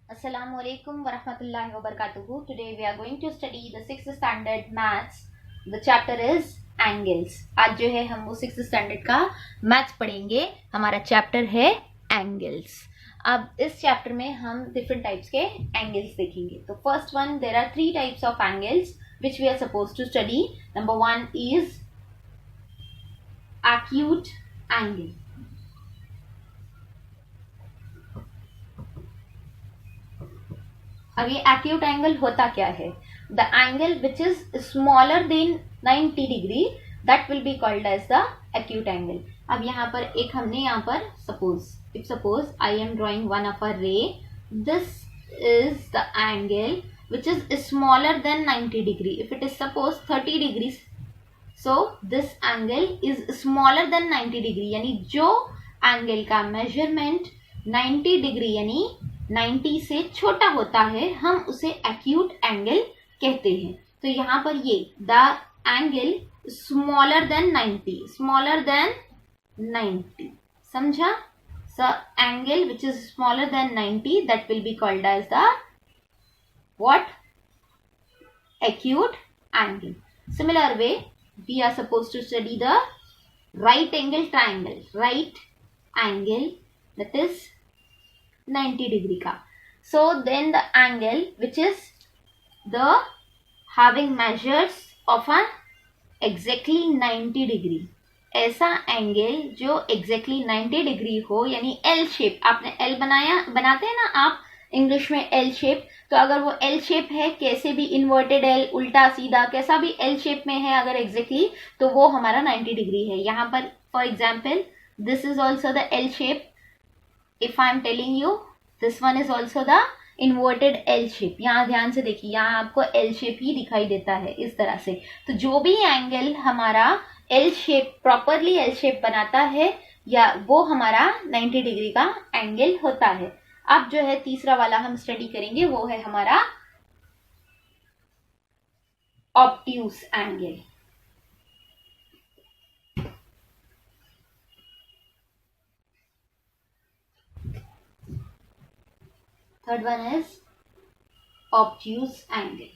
Assalamualaikum warahmatullahi wabarakatuh. Today we are going to study the 6th standard maths. The chapter is angles. आज जो है हम वो 6th standard का maths पढ़ेंगे. हमारा चैप्टर है एंगल्स. अब इस चैप्टर में हम डिफरेंट टाइप्स के एंगल्स देखेंगे. तो first one, there are 3 types of angles which we are supposed to study. Number 1 is acute angle. अब ये एक्यूट एंगल होता क्या है? The angle which is smaller than 90 degree that will be called as the acute angle. अब यहाँ पर एक हमने यहाँ पर suppose I am drawing one of a ray. This is the angle which is smaller than 90 degree. If it is suppose 30 degree, so this angle is smaller than 90 degree. यानी जो angle का मेजरमेंट 90 डिग्री यानी 90 से छोटा होता है, हम उसे एक्यूट एंगल कहते हैं. तो यहाँ पर ये द एंगल स्मॉलर देन 90, समझा? So angle which is smaller than 90 that will be called as the what? Acute angle. Similar way we are suppose to study the right angle triangle. Right angle that is 90 degree का. So then the angle which is the having measures of an exactly 90 degree. ऐसा angle जो exactly 90 degree हो, यानी L shape. आपने L बनाते हैं ना आप इंग्लिश में L शेप. तो अगर वो L शेप है, कैसे भी इन्वर्टेड L, उल्टा सीधा कैसा भी L शेप में है अगर exactly, तो वो हमारा 90 डिग्री है. यहाँ पर for example this is also the L shape. If I am telling you this one is also the inverted L shape. यहाँ ध्यान से देखिए, यहाँ आपको L shape ही दिखाई देता है इस तरह से. तो जो भी एंगल हमारा L shape properly L shape बनाता है, या वो हमारा 90 डिग्री का एंगल होता है. अब जो है तीसरा वाला हम स्टडी करेंगे, वो है हमारा obtuse angle. Third one is obtuse angle.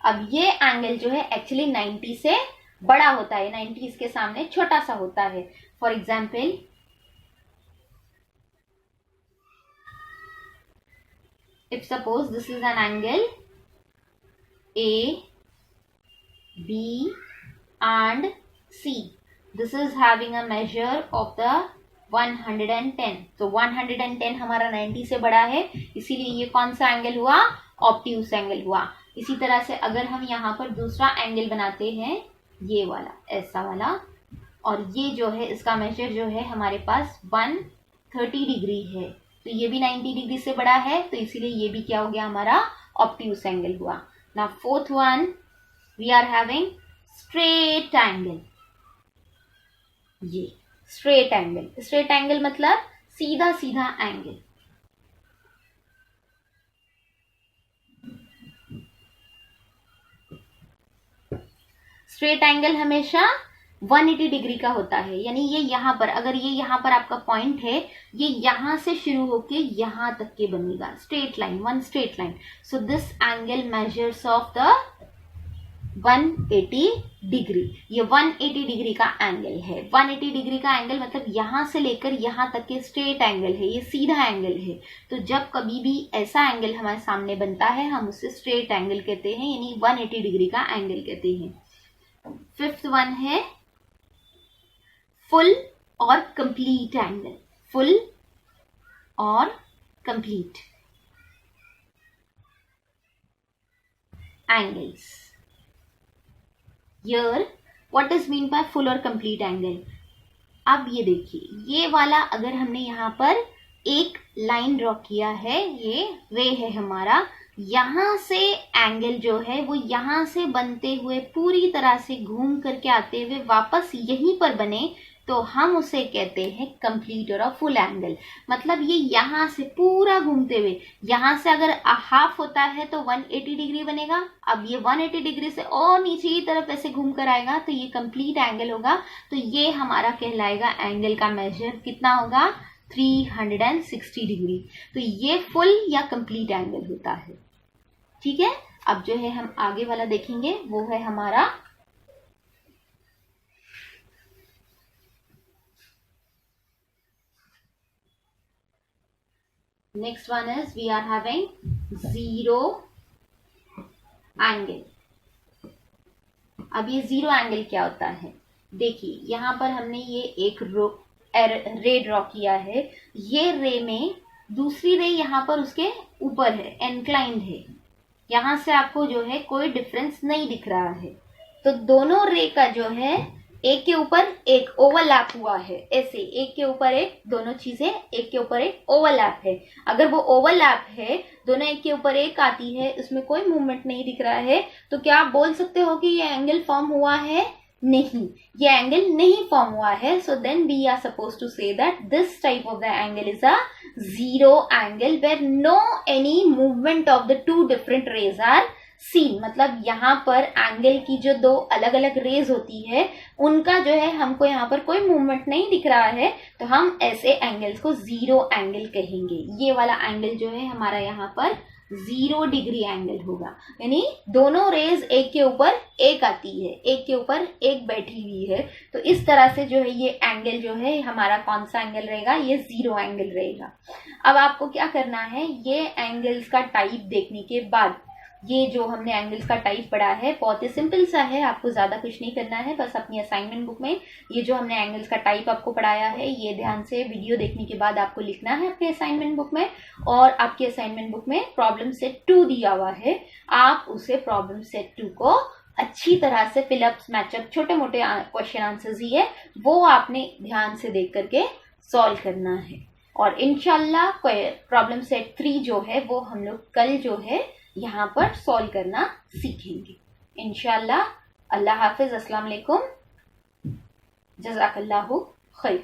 अब ये एंगल जो है एक्चुअली 90 से बड़ा होता है, 90 इसके सामने छोटा सा होता है. For example if suppose this is an angle A B and C. This is having a measure of the 110. तो 110 हमारा 90 से बड़ा है, इसीलिए ये कौन सा एंगल हुआ? ऑब्ट्यूस एंगल हुआ. इसी तरह से अगर हम यहाँ पर दूसरा एंगल बनाते हैं, ये वाला, ऐसा वाला, और ये जो है इसका मेजर जो है हमारे पास 130 डिग्री है, तो ये भी 90 डिग्री से बड़ा है, तो इसीलिए ये भी क्या हो गया? हमारा ऑब्ट्यूस एंगल हुआ. Now fourth one we are having straight angle. ये स्ट्रेट एंगल. स्ट्रेट एंगल मतलब सीधा सीधा एंगल. स्ट्रेट एंगल हमेशा 180 डिग्री का होता है. यानी ये यहाँ पर, अगर ये यहाँ पर आपका पॉइंट है, ये यहाँ से शुरू होके यहाँ तक के बनेगा straight line, one straight line. So this angle measures of the 180 degree. ये 180 डिग्री का एंगल है. 180 डिग्री का एंगल मतलब यहां से लेकर यहां तक के स्ट्रेट एंगल है, ये सीधा एंगल है. तो जब कभी भी ऐसा एंगल हमारे सामने बनता है, हम उसे स्ट्रेट एंगल कहते हैं, यानी 180 डिग्री का एंगल कहते हैं. फिफ्थ वन है फुल और कंप्लीट एंगल. फुल और complete angles. Here, what is mean by full और complete angle? अब ये देखिए, ये वाला अगर हमने यहाँ पर एक लाइन ड्रॉ किया है, ये रे है हमारा, यहाँ से एंगल जो है वो यहाँ से बनते हुए पूरी तरह से घूम करके आते हुए वापस यहीं पर बने, तो हम उसे कहते हैं कंप्लीट और फुल एंगल। मतलब ये यहाँ से पूरा घूमते हुए, यहाँ से अगर हाफ होता है तो 180 डिग्री बनेगा। अब ये 180 डिग्री से और नीचे की तरफ ऐसे घूम कर आएगा तो ये कंप्लीट एंगल होगा। तो ये हमारा कहलाएगा एंगल का मेजर कितना होगा, 360 डिग्री। तो ये फुल या कंप्लीट एंगल होता है। ठीक है, अब जो है हम आगे वाला देखेंगे वो है हमारा next one is we are having zero angle। अब ये जीरो एंगल क्या होता है, देखिए यहाँ पर हमने ये एक रे ड्रॉ किया है। ये रे में दूसरी रे यहाँ पर उसके ऊपर है, एनक्लाइंड है। यहाँ से आपको जो है कोई डिफरेंस नहीं दिख रहा है। तो दोनों रे का जो है एक के ऊपर एक ओवरलैप हुआ है, ऐसे एक के ऊपर एक, दोनों चीजें एक के ऊपर एक ओवरलैप है। अगर वो ओवरलैप है, दोनों एक के ऊपर एक आती है, उसमें कोई मूवमेंट नहीं दिख रहा है, तो क्या आप बोल सकते हो कि ये एंगल फॉर्म हुआ है? नहीं, ये एंगल नहीं फॉर्म हुआ है। So then we are suppose to say that this type of the angle is a zero angle where no any movement of the two different rays are seen. मतलब यहाँ पर एंगल की जो दो अलग अलग रेज होती है उनका जो है हमको यहाँ पर कोई मूवमेंट नहीं दिख रहा है, तो हम ऐसे एंगल्स को जीरो एंगल कहेंगे। ये वाला एंगल जो है हमारा यहाँ पर 0 डिग्री एंगल होगा, यानी दोनों रेज एक के ऊपर एक आती है, एक के ऊपर एक बैठी हुई है। तो इस तरह से जो है ये एंगल जो है हमारा कौन सा एंगल रहेगा, ये जीरो एंगल रहेगा। अब आपको क्या करना है, ये एंगल्स का टाइप देखने के बाद, ये जो हमने एंगल्स का टाइप पढ़ा है बहुत ही सिंपल सा है, आपको ज्यादा कुछ नहीं करना है। बस अपनी असाइनमेंट बुक में ये जो हमने एंगल्स का टाइप आपको पढ़ाया है, ये ध्यान से वीडियो देखने के बाद आपको लिखना है अपने असाइनमेंट बुक में। और आपकी असाइनमेंट बुक में प्रॉब्लम सेट 2 दिया हुआ है, आप उसे प्रॉब्लम सेट 2 को अच्छी तरह से फिलअप्स, मैचअप, छोटे मोटे क्वेश्चन आंसर्स ही है, वो आपने ध्यान से देख करके सॉल्व करना है। और इंशाल्लाह प्रॉब्लम सेट 3 जो है वो हम लोग कल जो है यहाँ पर सॉल्व करना सीखेंगे इंशाल्लाह। अल्लाह हाफिज, अस्सलाम वालेकुम, जज़ाकल्लाहु खैर।